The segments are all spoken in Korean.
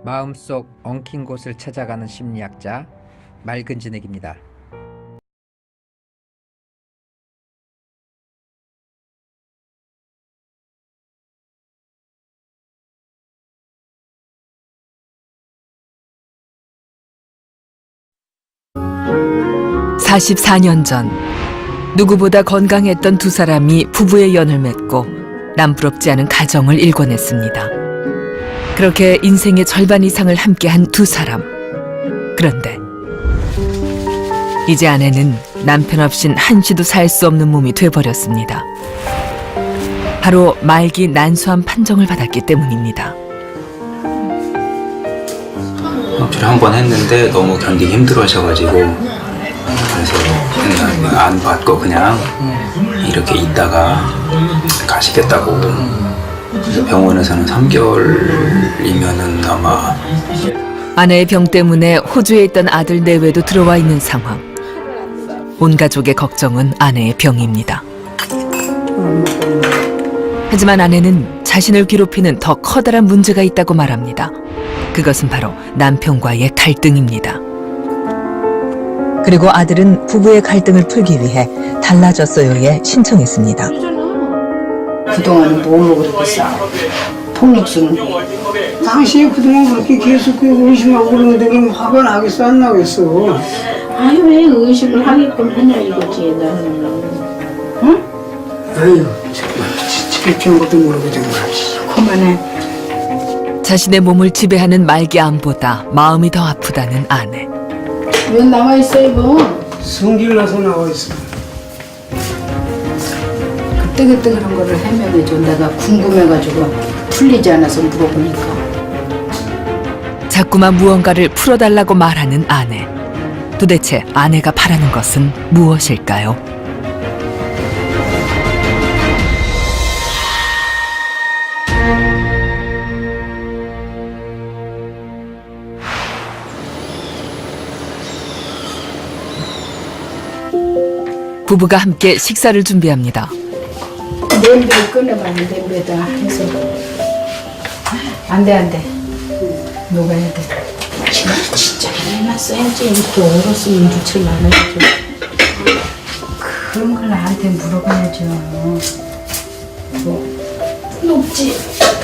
마음속 엉킨 곳을 찾아가는 심리학자 맑은 진액입니다. (44년) 전 누구보다 건강했던 두 사람이 부부의 연을 맺고 남부럽지 않은 가정을 일궈냈습니다. 그렇게 인생의 절반 이상을 함께한 두 사람. 그런데 이제 아내는 남편 없인 한시도 살 수 없는 몸이 돼버렸습니다. 바로 말기 난소암 판정을 받았기 때문입니다. 수술 한 번 했는데 너무 견디기 힘들어하셔가지고 그래서 그냥 안 받고 그냥 이렇게 있다가 가시겠다고. 그래서 병원에서는 3개월이면은 아마. 아내의 병 때문에 호주에 있던 아들 내외도 들어와 있는 상황. 온 가족의 걱정은 아내의 병입니다. 하지만 아내는 자신을 괴롭히는 더 커다란 문제가 있다고 말합니다. 그것은 바로 남편과의 갈등입니다. 그리고 아들은 부부의 갈등을 풀기 위해 달라졌어요에 신청했습니다. 그동안은 뭐로 그렇게 싸워? 폭력성은 당신이 그동안 그렇게 계속 의심하고 그러는데 그럼 화가 나겠어 안 나겠어? 아유 왜 의심을 하게끔 하냐 이거지 나는. 응? 아유 정말 지켜준 것도 모르고 정말. 그만해. 자신의 몸을 지배하는 말기암보다 마음이 더 아프다는 아내. 왜 나와 있어 이거? 성질 나서 나와 있어. 그때 그런 거를 해명해줘. 내가 궁금해가지고 풀리지 않아서 물어보니까. 자꾸만 무언가를 풀어달라고 말하는 아내. 도대체 아내가 바라는 것은 무엇일까요? 부부가 함께 식사를 준비합니다. 냄비를 꺼내봐. 냄비에다 해서. 안돼 녹아야 돼. 진짜 해놨어야지. 이렇게 얼었으면 누칠 많아야죠. 그런 걸 나한테 물어봐야죠. 뭐 녹지.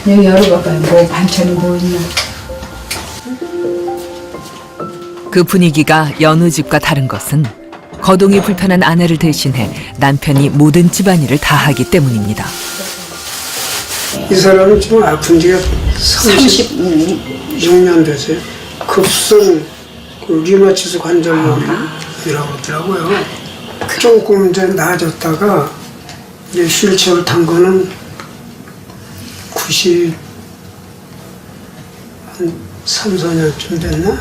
여기 열어봐봐요. 뭐 반찬이 뭐 있나. 그 분위기가 여느 집과 다른 것은 거동이 불편한 아내를 대신해 남편이 모든 집안일을 다 하기 때문입니다. 이 사람은 좀 아픈 지가 36년 됐어요. 급성 리마티스 관절염이라고 하더라고요. 조금 이제 나아졌다가 이제 휠체어를 탄 거는 3, 4년쯤 됐나?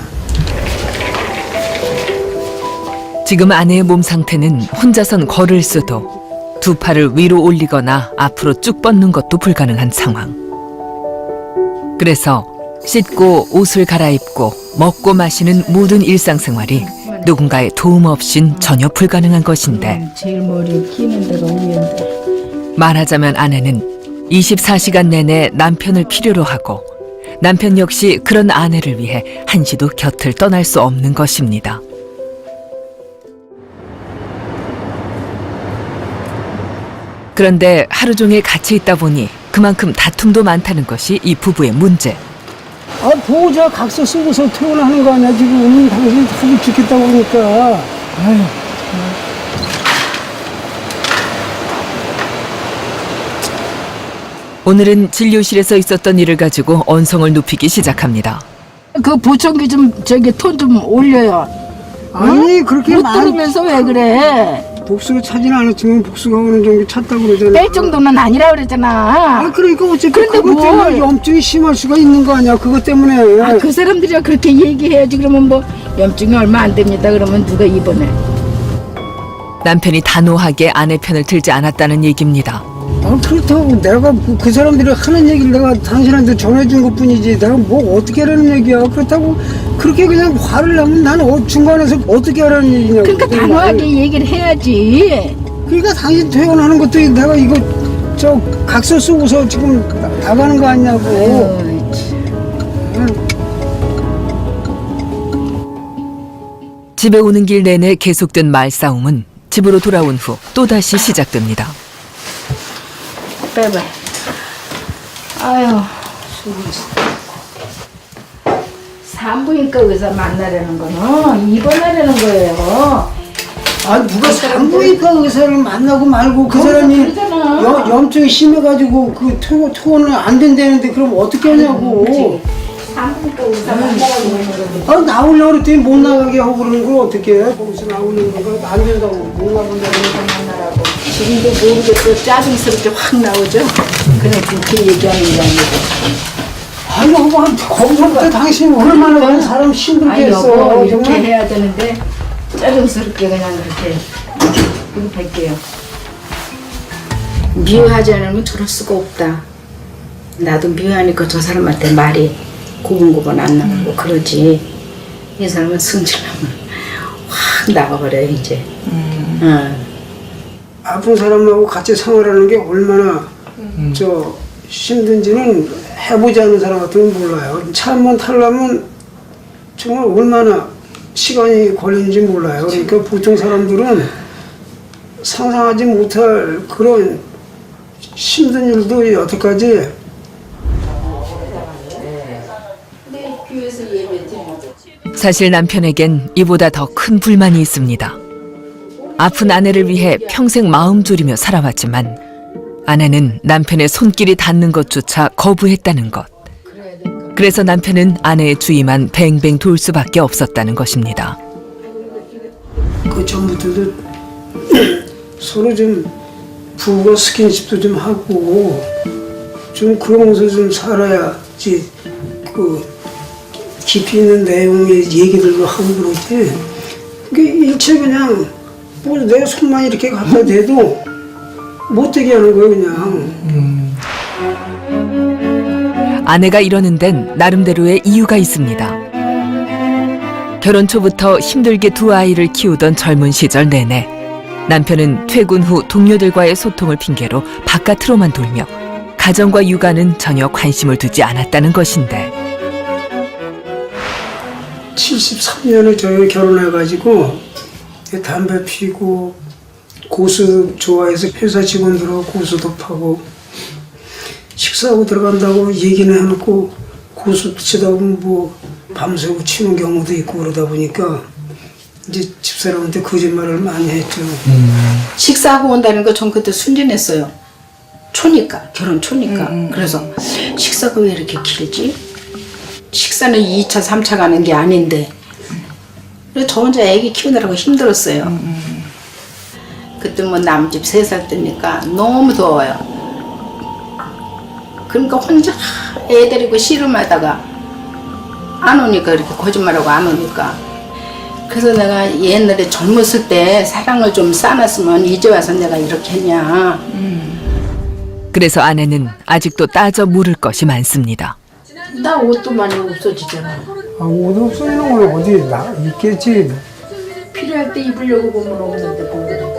지금 아내의 몸 상태는 혼자선 걸을 수도 두 팔을 위로 올리거나 앞으로 쭉 뻗는 것도 불가능한 상황. 그래서 씻고 옷을 갈아입고 먹고 마시는 모든 일상생활이 누군가의 도움 없인 전혀 불가능한 것인데, 제일 머리에 끼는 데가 위인데. 말하자면 아내는 24시간 내내 남편을 필요로 하고 남편 역시 그런 아내를 위해 한시도 곁을 떠날 수 없는 것입니다. 그런데 하루 종일 같이 있다 보니 그만큼 다툼도 많다는 것이 이 부부의 문제. 아, 보호자 각서 쓰고서 퇴원하는 거 아니야, 지금. 당신 하기 죽겠다고 그러니까. 아유. 오늘은 진료실에서 있었던 일을 가지고 언성을 높이기 시작합니다. 그 보청기 좀 저기 톤 좀 올려요. 아니, 그렇게 못 들으면서 왜 그래? 복수가 차진 않았지만 복수가 어느 정도 찼다고 그러잖아. 뺄 정도는 아니라 그랬잖아. 아, 그러니까 어쨌든 그런데 그것 때문에 뭘. 염증이 심할 수가 있는 거 아니야, 그것 때문에. 아, 그 사람들이야 그렇게 얘기해야지. 그러면 뭐 염증이 얼마 안 됩니다. 그러면 누가 입원해? 남편이 단호하게 아내 편을 들지 않았다는 얘기입니다. 아, 그렇다고 내가 그 사람들이 하는 얘기를 내가 당신한테 전해준 것 뿐이지 내가 뭐 어떻게 하라는 얘기야. 그렇다고 그렇게 그냥 화를 내면 나는 중간에서 어떻게 하라는 얘기냐고. 그러니까 단호하게 얘기를 해야지. 그러니까 당신 퇴원하는 것도 내가 이거 저 각서 쓰고서 지금 나가는 거 아니냐고. 아유, 참. 집에 오는 길 내내 계속된 말싸움은 집으로 돌아온 후 또다시 시작됩니다. 빼봐. 아유, 수고했어. 산부인과 의사 만나려는 거는 입원하려는 거예요. 아 누가 산부인과 의사를 만나고 말고 그 사람이 그러잖아. 염증이 심해가지고 그 투혼을 안 된다는데 그럼 어떻게 하냐고. 산부인과 의사 만나려고 하는 건데. 아 나오려고 그랬더니 못 나가게 하고 그러는 걸 어떻게 해? 거기서 나오는 거가 안 된다고 못 나간다고. 만나라고. 지금도 모르겠어. 짜증스럽게 확 나오죠. 그냥 그렇게 얘기하는 게 아니고. 아니 뭐 거기서부터 당신 얼마나 그런 사람 힘들게 아니 했어. 여보 이렇게 정말. 해야 되는데 짜증스럽게 그냥 그렇게 이거 뵐게요. 미워하지 않으면 저럴 수가 없다. 나도 미워하니까 저 사람한테 말이 고분고분 안 나가고 그러지. 이 사람은 승질나면 확 나가버려요 이제. 아픈 사람하고 같이 생활하는 게 얼마나 저 힘든지는 해보지 않은 사람 같으면 몰라요. 차 한번 타려면 정말 얼마나 시간이 걸리는지 몰라요. 그러니까 보통 사람들은 상상하지 못할 그런 힘든 일도 여태까지 사실 남편에겐 이보다 더 큰 불만이 있습니다. 아픈 아내를 위해 평생 마음 졸이며 살아왔지만 아내는 남편의 손길이 닿는 것조차 거부했다는 것. 그래서 남편은 아내의 주위만 뱅뱅 돌 수밖에 없었다는 것입니다. 그 전부터도 서로 좀 부부가 스킨십도 좀 하고 좀 그러면서 좀 살아야지 그 깊이 있는 내용의 얘기들도 하고 그러지. 그게 일체 그냥 뭐 내 손만 이렇게 갖다 대도 못되게 하는 거예요 그냥. 아내가 이러는 데는 나름대로의 이유가 있습니다. 결혼 초부터 힘들게 두 아이를 키우던 젊은 시절 내내 남편은 퇴근 후 동료들과의 소통을 핑계로 바깥으로만 돌며 가정과 육아는 전혀 관심을 두지 않았다는 것인데 73년에 저희가 결혼해가지고 담배 피고 고수 좋아해서 회사 직원들하고 고수도 파고 식사하고 들어간다고 얘기는 해놓고 고수 치다 보면 뭐 밤새고 치는 경우도 있고 그러다 보니까 이제 집사람한테 거짓말을 많이 했죠. 식사하고 온다는 거 전 그때 순진했어요. 초니까 결혼 초니까. 그래서 식사가 왜 이렇게 길지? 식사는 2차 3차 가는 게 아닌데 그래서 저 혼자 애기 키우느라고 힘들었어요. 그때 뭐 남집 3살 때니까 너무 더워요. 그러니까 혼자 애 데리고 씨름하다가 안 오니까 이렇게 거짓말하고 안 오니까 그래서 내가 옛날에 젊었을 때 사랑을 좀 쌓아놨으면 이제 와서 내가 이렇게 했냐. 그래서 아내는 아직도 따져 물을 것이 많습니다. 나 옷도 많이 없어지잖아. 아, 옷 없어지는 건 어디 있겠지. 필요할 때 입으려고 보면 없는데 보면.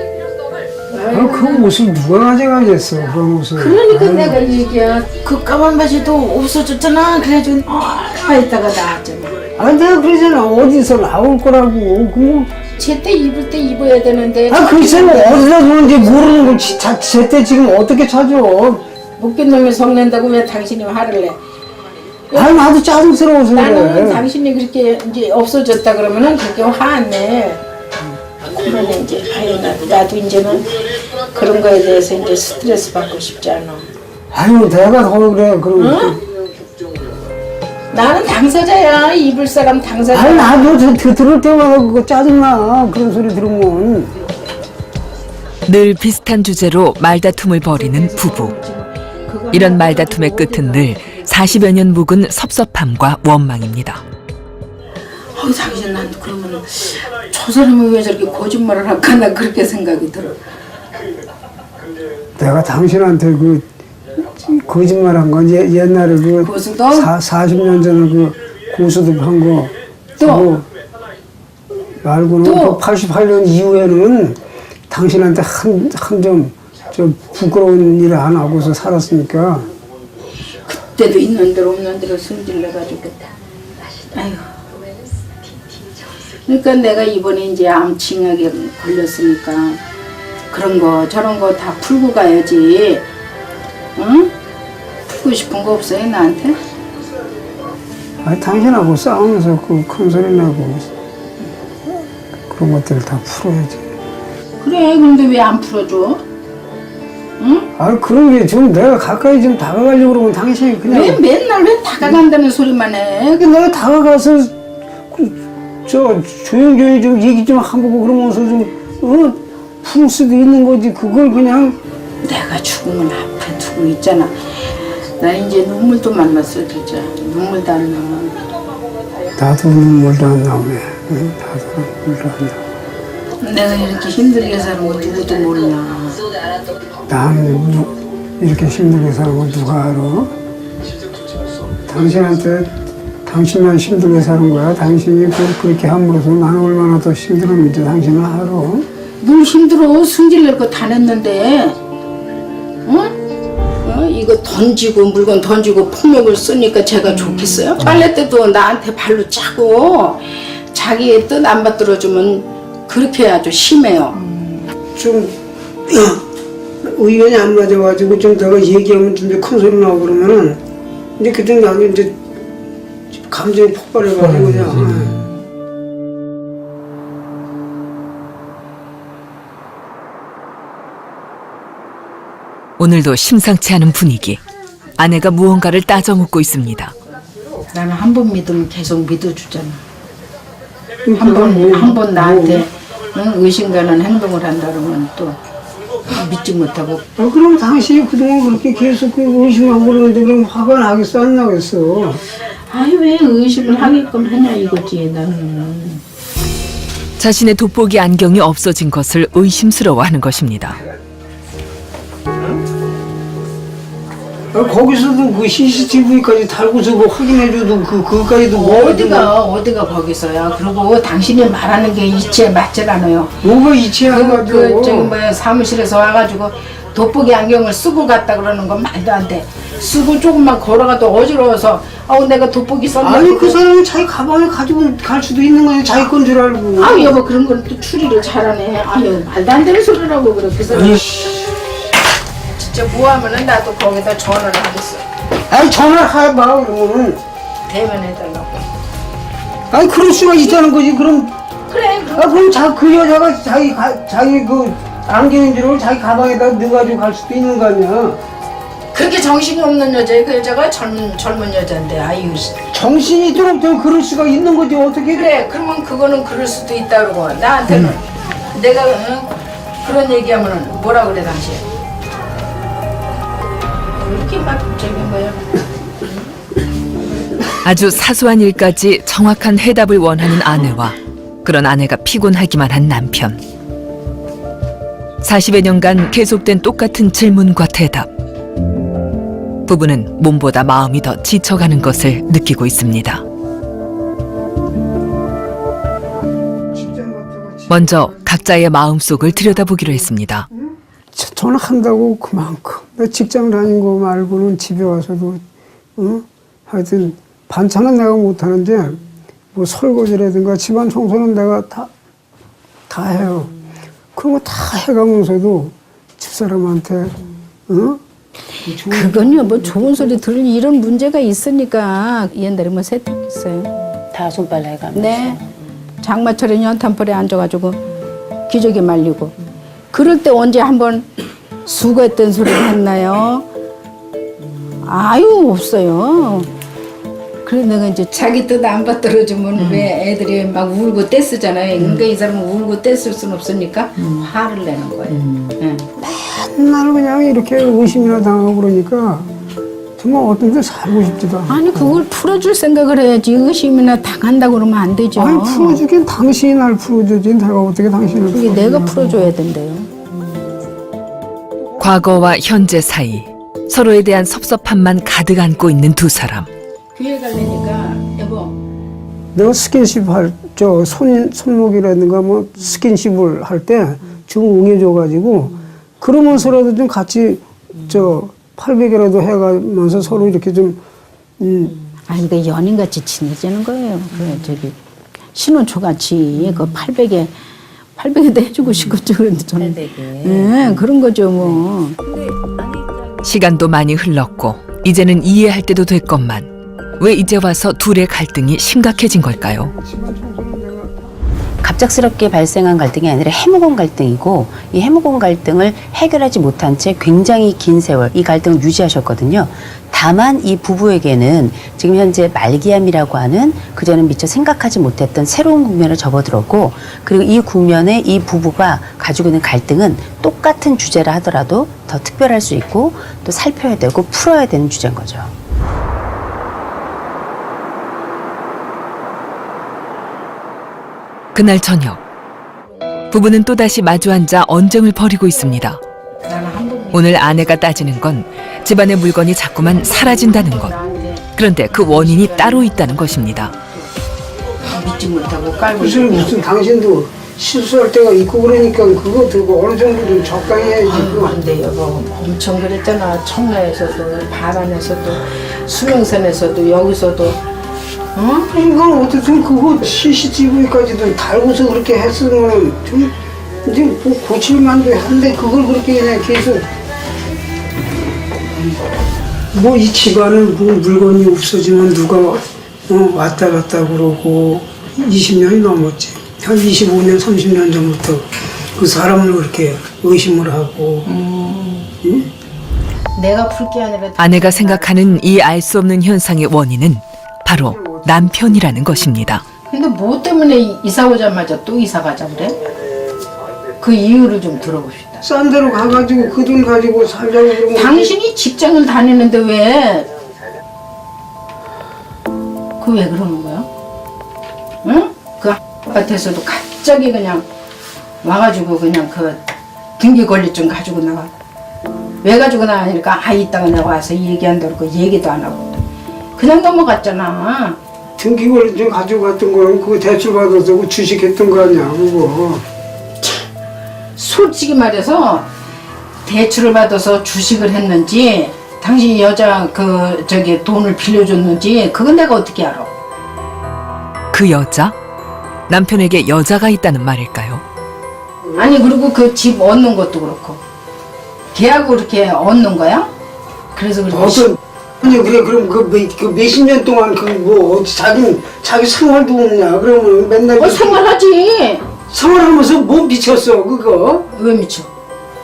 아, 그 옷을 누가 가져가겠어 그런 옷을. 그러니까 내가 얘기야. 그 까만 바지도 없어졌잖아. 그래가지고 얼마 있다가 나왔잖아. 아 내가 그러잖아. 어디서 나올 거라고. 그 제때 입을 때 입어야 되는데. 아, 그 사람 어디다 두는지 모르는 걸 제때 지금 어떻게 찾아? 못된 놈이 성낸다고 왜 당신이 화를 내? 아, 나도 짜증스러워서 나는 그래. 당신이 그렇게 이제 없어졌다 그러면은 그렇게 화 안 내. 그러네 이제 아유 나도 이제는 그런 거에 대해서 이제 스트레스 받고 싶지 않아. 아유, 내가 더 그래. 그럼. 나는 당사자야. 입을 사람 당사자. 아니, 나도 들을 때마다 그거 짜증나. 그런 소리 들으면. 늘 비슷한 주제로 말다툼을 벌이는 부부. 이런 말다툼의 끝은 늘 40여 년 묵은 섭섭함과 원망입니다. 당신 난 그러면 저 사람이 왜 저렇게 거짓말을 할까 나 그렇게 생각이 들어. 내가 당신한테 그 거짓말한 건 옛날에 그 고수도? 40년 전에 그 고수도 한 거. 또? 말고는 또? 그 88년 이후에는 당신한테 한 점 좀 부끄러운 일 안 하고서 살았으니까. 그때도 있는 대로 없는 대로 승질 내가지고. 아유. 그러니까 내가 이번에 이제 암증하게 걸렸으니까 그런 거 저런 거 다 풀고 가야지. 응? 풀고 싶은 거 없어요 나한테? 아니 당신하고 싸우면서 그 큰 소리 내고 그런 것들을 다 풀어야지. 그래 그런데 왜 안 풀어줘? 응? 아 그런 게 좀 내가 가까이 좀 다가가려고 그러면 당신이 그냥 왜 맨날 왜 다가간다는 소리만 해? 내가 다가가서 저 조용조용히 좀 얘기 좀 해보고 그러면서 좀 풀 수도 있는 거지. 그걸 그냥 내가 죽으면 앞에 두고 있잖아. 나 이제 눈물도 만났어 진짜. 눈물도 안 나. 나도 눈물도 안 나오네. 응? 나도 눈물도 안 나와. 내가 이렇게 힘들게 사는 거 누구도 몰라. 나는 이렇게 힘들게 사는 거 누가 알아? 당신한테 당신만 힘들게 사는 거야. 당신이 그렇게 함으로써 나는 얼마나 더 힘들었는지 당신은 알아. 뭘 힘들어. 승질낼 거 다 냈는데. 응? 이거 던지고 물건 던지고 폭력을 쓰니까 제가 좋겠어요? 빨래때도 나한테 발로 차고 자기의 뜻 안 받들어주면 그렇게 아주 심해요. 좀 의견이 안 맞아가지고 좀 내가 얘기하면 좀 큰 소리 나고 그러면은 이제 그때 나는 이제 감정이 폭발해가지고 그냥. 오늘도 심상치 않은 분위기. 아내가 무언가를 따져묻고 있습니다. 나는 한 번 믿으면 계속 믿어주잖아. 한 번 나한테 응, 의심가는 행동을 한다 그러면 또 믿지 못하고. 그럼 당신이 그동안 그렇게 계속 의심하고 그러는데 그럼 화가 나겠어 안 나겠어? 아니 왜 의심을 하게끔 하냐 이거지 나는. 자신의 돋보기 안경이 없어진 것을 의심스러워하는 것입니다. 거기서도 그 CCTV까지 달고서 그 확인해줘도 그거까지도 어디가 거기서요. 그리고 당신이 말하는 게 이치에 맞질 않아요. 뭐가 이치하는 거죠? 저기 뭐야 사무실에서 와가지고 돋보기 안경을 쓰고 갔다 그러는 건 말도 안 돼. 쓰고 조금만 걸어가도 어지러워서 내가 돋보기 썼네. 아니 그 사람은 자기 가방을 가지고 갈 수도 있는 거지. 자기 건 줄 알고. 아 여보 그런 건 또 추리를 잘하네. 아유 말도 안 되는 소리라고 그래 그 사람. 진짜 뭐 하면은 나도 거기다 전화를 하겠어. 아니 전화를 해봐 그러면은. 대면해달라고. 아니 그럴 수가 있다는 거지. 그럼 그래 그럼 그 여자가 자기 그 안경인 줄 알고 자기 가방에다 넣어가지고 갈 수도 있는 거 아니야. 그렇게 정신이 없는 여자애 그 여자가 젊은 여자인데 아유 정신이 좀 그럴 수가 있는 거지 어떻게 그래 그러면 그거는 그럴 수도 있다 그러고 나한테는 내가 그런 얘기하면은 뭐라 그래 당신 이렇게 막 저긴 거야. 아주 사소한 일까지 정확한 해답을 원하는 아내와 그런 아내가 피곤하기만 한 남편. 40여 년간 계속된 똑같은 질문과 대답. 부부는 몸보다 마음이 더 지쳐가는 것을 느끼고 있습니다. 먼저 각자의 마음속을 들여다보기로 했습니다. 저는 한다고 그만큼 내 직장 다닌 거 말고는 집에 와서도 하여튼 반찬은 내가 못하는데 뭐 설거지라든가 집안 청소는 내가 다 해요. 그런 거 다 해가면서도 집사람한테 그건요 뭐 좋은 소리 들을 이런 문제가 있으니까 옛날에 뭐 세탁했어요. 다 손빨래 해가면서. 네. 장마철에 연탄불에 앉아가지고 기저귀 말리고 그럴 때 언제 한번 수고했던 소리를 했나요? 아유 없어요. 그래 내가 이제 자기 뜻 안 받들어주면 왜 애들이 막 울고 떼쓰잖아요. 그러니까 이 사람은 울고 떼쓸 수는 없으니까 화를 내는 거예요. 네. 맨날 그냥 이렇게 의심이나 당하고 그러니까 정말 어떤 데 살고 싶지도 않아. 아니 그걸 풀어줄 생각을 해야지. 의심이나 당한다고 그러면 안 되죠. 아니 풀어주긴 당신이 날 풀어주지 내가 어떻게 당신을 그게 내가 풀어줘야 된대요. 과거와 현재 사이 서로에 대한 섭섭함만 가득 안고 있는 두 사람. 교회 가려니까 여보 내가 스킨십 손목이라든가 뭐 스킨십을 할 때 좀 응해줘가지고 그러면서라도 좀 같이 800이라도 해가면서 서로 이렇게 좀 아니 그러니까 연인같이 친해지는 거예요. 그래 저기 신혼초같이 그 800에도 해주고 싶었죠. 그런데 저는 800에. 네, 그런 거죠 뭐. 시간도 많이 흘렀고 이제는 이해할 때도 됐건만 왜 이제 와서 둘의 갈등이 심각해진 걸까요? 갑작스럽게 발생한 갈등이 아니라 해묵은 갈등이고 이 해묵은 갈등을 해결하지 못한 채 굉장히 긴 세월 이 갈등을 유지하셨거든요. 다만 이 부부에게는 지금 현재 말기암이라고 하는 그전엔 미처 생각하지 못했던 새로운 국면에 접어들었고 그리고 이 국면에 이 부부가 가지고 있는 갈등은 똑같은 주제라 하더라도 더 특별할 수 있고 또 살펴야 되고 풀어야 되는 주제인 거죠. 그날 저녁 부부는 또다시 마주 앉아 언쟁을 벌이고 있습니다. 오늘 아내가 따지는 건 집안의 물건이 자꾸만 사라진다는 것. 그런데 그 원인이 따로 있다는 것입니다. 믿지 못하고 깔고 무슨 당신도 실수할 때가 있고 그러니까 그거 들고 어느 정도 좀 적당히 해야지. 안 돼요. 여보. 엄청 그랬잖아. 청라에서도 바람에서도 수명산에서도 여기서도 이건 어쨌든 그거 CCTV까지도 달고서 그렇게 했으면 좀 이제 뭐 고칠만도 한데 그걸 그렇게 그냥 계속 뭐 이 집안은 뭐 물건이 없어지면 누가 왔다 갔다 그러고 20년이 넘었지. 한 25년, 30년 전부터 그 사람을 그렇게 의심을 하고 응? 내가 풀 게 아니라 아내가 생각하는 이 알 수 없는 현상의 원인은 바로 남편이라는 것입니다. 근데 뭐 때문에 이사 오자마자 또 이사 가자 그래? 그 이유를 좀 들어봅시다. 싼 데로 가가지고 그 돈 가지고 살자고 그러면 당신이 직장을 다니는데 왜? 그 왜 그러는 거야? 응? 그 아파트에서도 갑자기 그냥 와가지고 그냥 그 등기권리증 가지고 나가. 왜 가지고 나가니까 이따가 내가 와서 얘기한다고 그 얘기도 안 하고 그냥 넘어갔잖아. 등기권리증 가지고 갔던 거는 그거 대출 받아서 그 주식했던 거 아니야 그거. 솔직히 말해서 대출을 받아서 주식을 했는지 당신 여자 그 저기 돈을 빌려줬는지 그건 내가 어떻게 알아? 그 여자? 남편에게 여자가 있다는 말일까요? 아니 그리고 그 집 얻는 것도 그렇고 걔하고 이렇게 얻는 거야? 그래서 그렇게 아니 그래 그럼 그 몇십 년 동안 그 뭐 자기 생활도 없냐 그러면 맨날 생활하지. 생활하면서 뭐 미쳤어 그거. 왜 미쳐?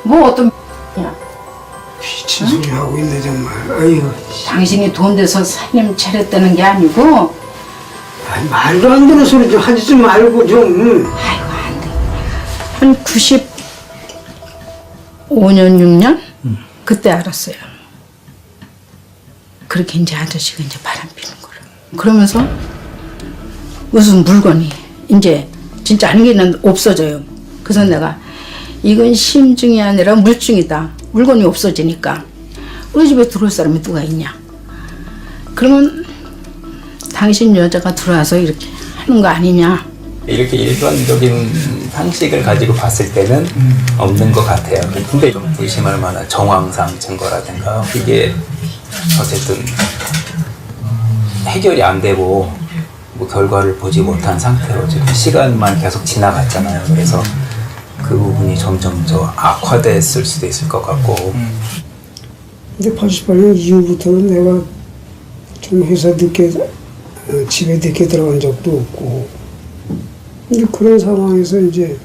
뭐 어떤 야 미친 소리 하고 있네 정말. 아유. 당신이 돈 대서 살림 차렸다는 게 아니고 아니, 말도 안 되는 소리 좀 하지 좀 말고 좀. 아이고 안 돼. 한 95년 6년 그때 알았어요. 그렇게 이제 아저씨가 이제 바람 피는 거를. 그러면서 무슨 물건이 이제 진짜 아니게는 없어져요. 그래서 내가 이건 심증이 아니라 물증이다. 물건이 없어지니까 우리 집에 들어올 사람이 누가 있냐. 그러면 당신 여자가 들어와서 이렇게 하는 거 아니냐. 이렇게 일반적인 상식을 가지고 봤을 때는 없는 것 같아요. 근데 좀 의심할 만한 정황상 증거라든가 이게 어쨌든 해결이 안 되고 뭐 결과를 보지 못한 상태로 지금 시간만 계속 지나갔잖아요. 그래서 그 부분이 점점 더 악화됐을 수도 있을 것 같고. 근데 88년 이후부터는 내가 좀 회사 늦게 집에 늦게 들어간 적도 없고 이제 그런 상황에서 이제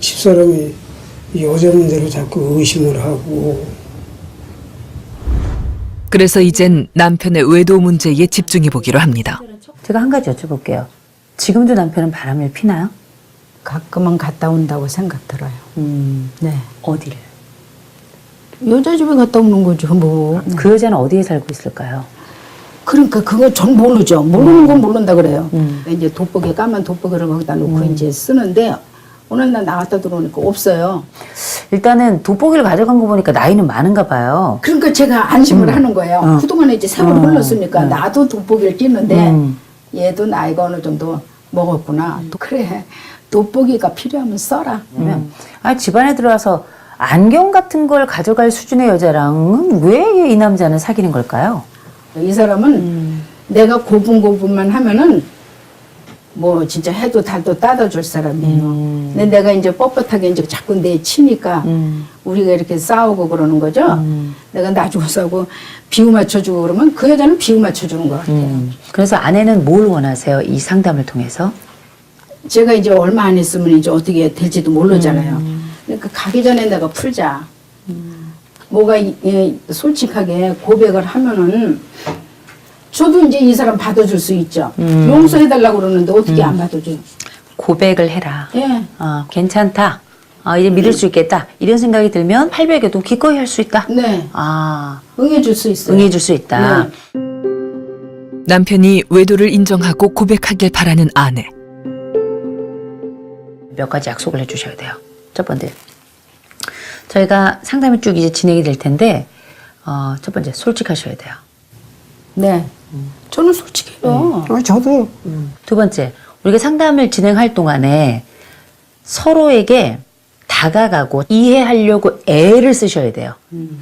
집사람이 여자 문제로 자꾸 의심을 하고 그래서 이젠 남편의 외도 문제에 집중해 보기로 합니다. 제가 한 가지 여쭤볼게요. 지금도 남편은 바람을 피나요? 가끔은 갔다 온다고 생각 들어요. 네. 어디를? 여자 집에 갔다 오는 거죠, 뭐. 그 여자는 어디에 살고 있을까요? 그러니까 그거 전 모르죠. 모르는 건 모른다 그래요. 이제 돋보기 까만 돋보기를 거기다 놓고 이제 쓰는데 오늘 날 나갔다 들어오니까 없어요. 일단은 돋보기를 가져간 거 보니까 나이는 많은가 봐요. 그러니까 제가 안심을 하는 거예요. 그동안에 이제 세월이 흘렀으니까 나도 돋보기를 끼는데 얘도 나이가 어느 정도 먹었구나. 그래, 돋보기가 필요하면 써라. 집안에 들어와서 안경 같은 걸 가져갈 수준의 여자랑은 왜 이 남자는 사귀는 걸까요? 이 사람은 내가 고분고분만 하면은 뭐 진짜 해도 달도 따다 줄 사람이에요. 근데 내가 이제 뻣뻣하게 이제 자꾸 내 치니까 우리가 이렇게 싸우고 그러는 거죠. 내가 놔주고 싸우고 비유 맞춰주고 그러면 그 여자는 비유 맞춰주는 것 같아요. 그래서 아내는 뭘 원하세요? 이 상담을 통해서? 제가 이제 얼마 안 있으면 이제 어떻게 될지도 모르잖아요. 그러니까 가기 전에 내가 풀자. 뭐가 솔직하게 고백을 하면은 저도 이제 이 사람 받아줄 수 있죠. 용서해달라고 그러는데 어떻게 안 받아줘요? 고백을 해라. 예. 괜찮다. 이제 믿을 수 있겠다. 이런 생각이 들면 800에도 기꺼이 할 수 있다. 네. 응해줄 수 있어요. 응해줄 수 있다. 네. 남편이 외도를 인정하고 고백하길 바라는 아내. 몇 가지 약속을 해주셔야 돼요. 첫 번째, 저희가 상담이 쭉 이제 진행이 될 텐데 첫 번째 솔직하셔야 돼요. 네. 저는 솔직해요. 저도 두 번째, 우리가 상담을 진행할 동안에 서로에게 다가가고 이해하려고 애를 쓰셔야 돼요.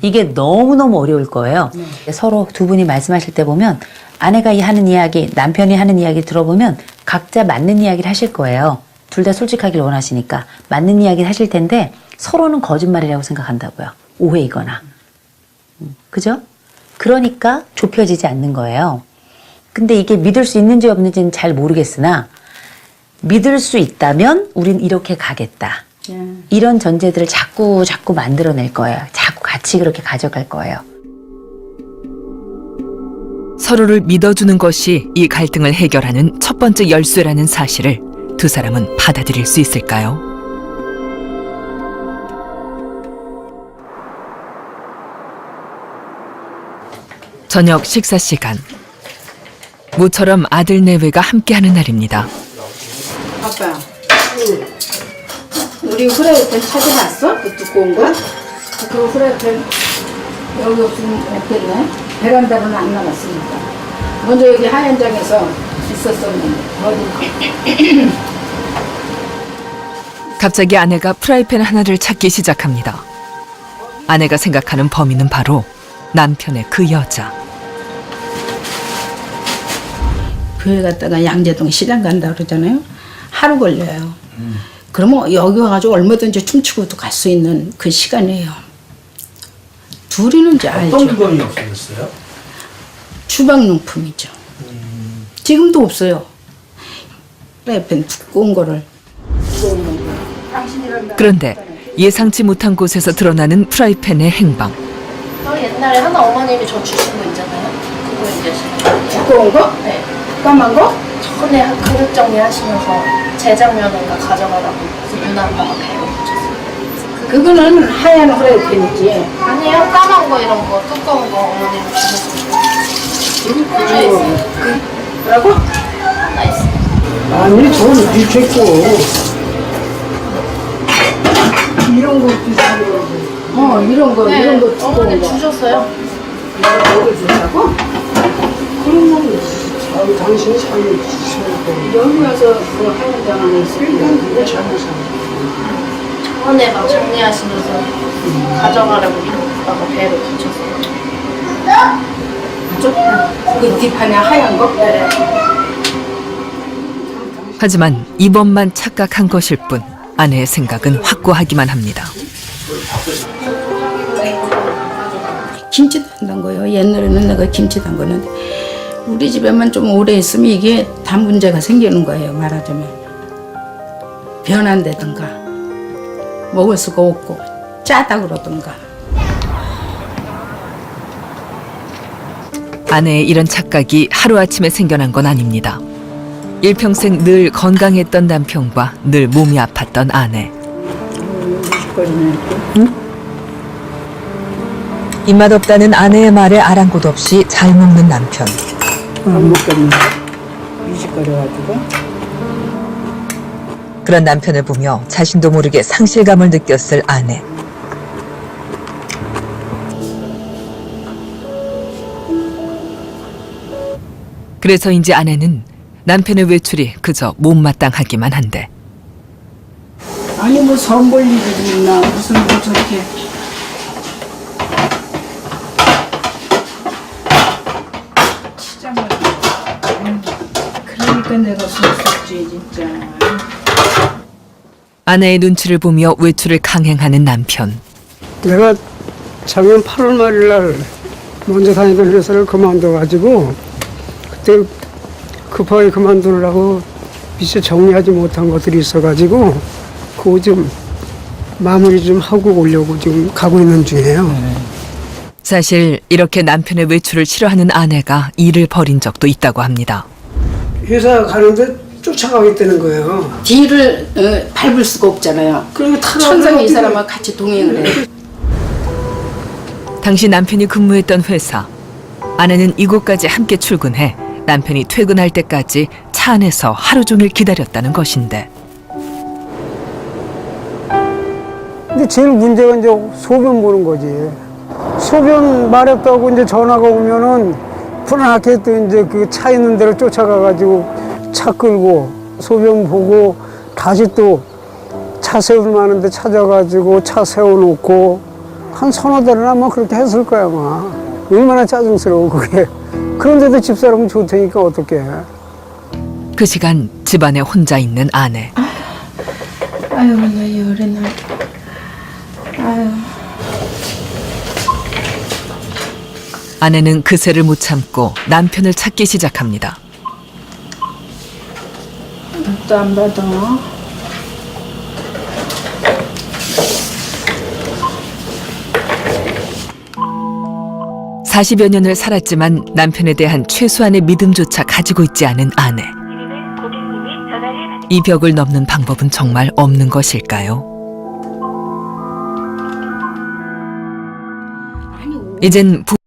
이게 너무너무 어려울 거예요. 서로 두 분이 말씀하실 때 보면 아내가 하는 이야기, 남편이 하는 이야기 들어보면 각자 맞는 이야기를 하실 거예요. 둘 다 솔직하길 원하시니까 맞는 이야기를 하실 텐데 서로는 거짓말이라고 생각한다고요. 오해이거나. 그죠? 그러니까 좁혀지지 않는 거예요. 근데 이게 믿을 수 있는지 없는지는 잘 모르겠으나 믿을 수 있다면 우린 이렇게 가겠다. 이런 전제들을 자꾸 만들어낼 거예요. 자꾸 같이 그렇게 가져갈 거예요. 서로를 믿어주는 것이 이 갈등을 해결하는 첫 번째 열쇠라는 사실을 두 사람은 받아들일 수 있을까요? 저녁 식사 시간. 모처럼 아들 내외가 함께하는 날입니다. 아빠. 우리 후라이팬 찾아봤어? 그 두꺼운 거? 그 후라이팬 여기 없으면 없겠네. 베란다로는 안 나갔으니까. 먼저 여기 하얀장에서 있었었는데 어디? 갑자기 아내가 프라이팬 하나를 찾기 시작합니다. 아내가 생각하는 범인은 바로 남편의 그 여자. 교회 갔다가 양재동 시장 간다 그러잖아요. 하루 걸려요. 그러면 여기 와가지고 얼마든지 춤추고도 갈 수 있는 그 시간이에요. 둘이는 이제 알죠. 어떤 물건이 없어졌어요? 주방용품이죠. 지금도 없어요. 프라이팬 두꺼운 거를. 그런데 예상치 못한 곳에서 드러나는 프라이팬의 행방. 옛날에 하나 어머님이 저 주신 거 있잖아요. 그거 이제 두꺼운 거? 네. 까만 거? 전에 그릇 정리하시면서 재작년인가 가져가라고 그래서 누나 아빠가 배로 붙였어요. 그거는 하얀 프라이팬이지. 아니에요. 까만 거 이런 거 두꺼운 거 어머님이 주셨어요. 하나 있어요. 뭐라고? 하나 있어요. 아니 저는 비쳤고 이런 거 비싼 거 이런 거, 이런 거 두꺼운 어머님 거. 주셨어요. 이거 준다고? 그러면 당신이 잘못 주셨고 여기 와서 그 하얀 장 안에 있을 일단 때. 그거 잘못한 전에 막 정리하시면서 가져가라고 아빠가 배로 붙였어요. 그 뒷판에 하얀 거? 네. 하지만 이번만 착각한 것일 뿐 아내의 생각은 확고하기만 합니다. 김치 담근 거예요. 옛날에는 내가 김치 담그는데 우리 집에만 좀 오래 있으면 이게 다 문제가 생기는 거예요. 말하자면 변한다든가 먹을 수가 없고 짜다 그러든가. 아내의 이런 착각이 하루아침에 생겨난 건 아닙니다. 일평생 늘 건강했던 남편과 늘 몸이 아팠던 아내. 입맛 없다는 아내의 말에 아랑곳 없이 잘 먹는 남편. 안 먹겠는데 미식거려가지고. 그런 남편을 보며 자신도 모르게 상실감을 느꼈을 아내. 그래서인지 아내는 남편의 외출이 그저 못마땅하기만 한데 아니 뭐 선볼 일이 있나 무슨 뭐 저렇게 치장을 그러니까 그러니까 내가 속속지 진짜. 아내의 눈치를 보며 외출을 강행하는 남편. 내가 작년 8월 말일 날 먼저 다니던 회사를 그만둬가지고 그때 급하게 그만두려고 미처 정리하지 못한 것들이 있어가지고 그거 좀 마무리 좀 하고 오려고 지금 가고 있는 중이에요. 사실 이렇게 남편의 외출을 싫어하는 아내가 일을 벌인 적도 있다고 합니다. 회사 가는데 쫓아가겠다는 거예요. 뒤를 밟을 수가 없잖아요. 그러면 타라고 천상에 이 어떻게- 사람하고 같이 동행을 해. 당시 남편이 근무했던 회사. 아내는 이곳까지 함께 출근해 남편이 퇴근할 때까지 차 안에서 하루 종일 기다렸다는 것인데 근데 제일 문제가 이제 소변 보는 거지. 소변 마렵다고 이제 전화가 오면은 불안하게 또 이제 그 차 있는 데를 쫓아가가지고 차 끌고 소변 보고 다시 또 차 세울 만한데 찾아가지고 차 세워놓고 한 서너 달은 아마 그렇게 했을 거야 아마. 얼마나 짜증스러워 그게. 그런데도 집사람은 좋다니까 어떡해. 그 시간 집안에 혼자 있는 아내. 아유 나 열이 나. 아유. 아내는 그새를 못 참고 남편을 찾기 시작합니다. 또 안 받아. 40여 년을 살았지만 남편에 대한 최소한의 믿음조차 가지고 있지 않은 아내. 이 벽을 넘는 방법은 정말 없는 것일까요? 이젠